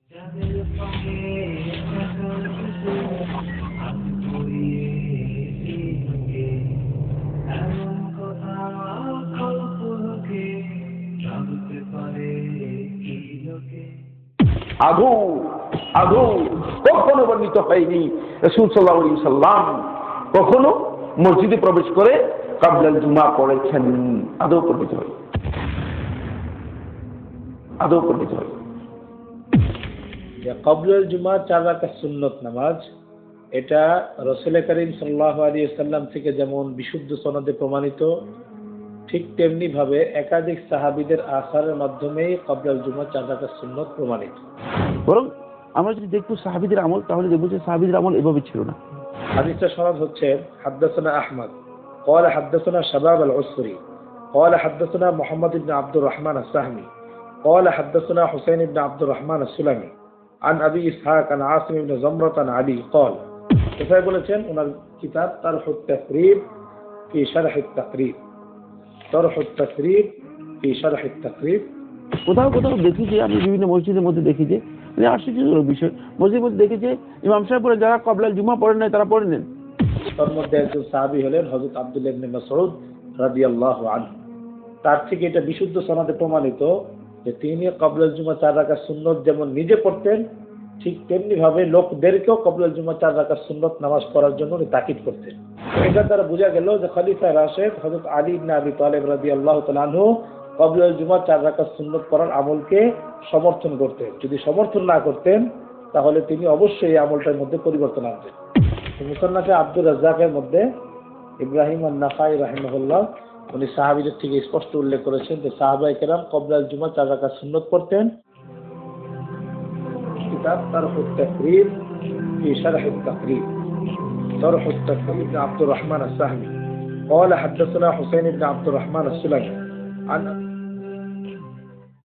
আদৌ আদৌ কখনো বর্ণিত হয়নি রাসূল সাল্লাল্লাহু আলাইহি সাল্লাম কখনো মসজিদে প্রবেশ করে কাবলাল জুমা পড়েছেন। আদৌ পড়িত হয়, আদৌ পড়িত হয়। কাবলাল জুমা 4 রাকাত সুন্নত নামাজ, এটা রাসূল করিম সাল্লাল্লাহু আলাইহি ওয়াসাল্লাম থেকে যেমন বিশুদ্ধ সনদে প্রমাণিত, ঠিক তেমনি ভাবে একাধিক সাহাবীদের আসারের মাধ্যমে কাবলাল জুমা 4 রাকাত সুন্নত প্রমাণিত। বরং আমরা যদি দেখব সাহাবীদের আমল, তাহলে দেখব যে সাহাবীদের আমল এভাবে ছিল না। হাদিসটা সনদ হচ্ছে হাদাসানা আহমদ قال حدثنا شباب العسري قال حدثنا محمد بن عبد الرحمن السهمي قال حدثنا حسين بن عبد الرحمن السلمي عن ابي اسحاق عن عاصم بن زمرة عن علي قال কোথায় বলেছেন? ওনার কিতাব তারহুত তাকরিব ফি শারহ আত-তাকরিব, তারহুত তাকরিব ফি শারহ আত-তাকরিব। কোথাও কোথাও দেখি যে আমি বিভিন্ন মসজিদের মধ্যে দেখি যে আশ্চর্যজনক বিষয়, মসজিদের মধ্যে দেখি যে ইমাম সাহেব পড়ে, যারা কাবলাল জুমা পড়েন নাই তারা পড়ে নেন। তার মধ্যে একজন সাহাবী হলেন হযরত আব্দুল্লাহ ইবনে মাসউদ রাদিয়াল্লাহু আনহু। তার থেকে এটা বিশুদ্ধ সনদে প্রমাণিত যে তিনি কাবলাল জুমা 4 রাকাত সুন্নত যেমন নিজে পড়তেন, ঠিক তেমনি ভাবে লোকদেরকেও কাবলাল জুমা 4 রাকাত সুন্নত নামাজ পড়ার জন্য উনি তাকিদ করতেন। এটা দ্বারা বোঝা গেল যে খলিফা রাশেদ হযরত আলী ইবনে আবি তালিব রাদিয়াল্লাহু তাআলা আনহু কাবলাল জুমা 4 রাকাত সুন্নত পড়ার আমলকে সমর্থন করতেন। যদি সমর্থন না করতেন তাহলে তিনি অবশ্যই এই আমলটার মধ্যে পরিবর্তন আনতেন। মুসান্নাফে আব্দুর রাজ্জাকের মধ্যে ইব্রাহিম আন-নাখাই রাহিমাহুল্লাহ উনি সাহাবীদের থেকে স্পষ্ট উল্লেখ করেছেন যে সাহাবায়ে কেরাম কাবলাল জুমা 4 রাকাত সুন্নত পড়তেন। কিতাব তারহুত তাকরিব ফি শারহ আত-তাকরিব, তারহুত তাকরিব আব্দুর রহমান আস-সাহমি قال حدثنا حسين بن عبد الرحمن السلمي عن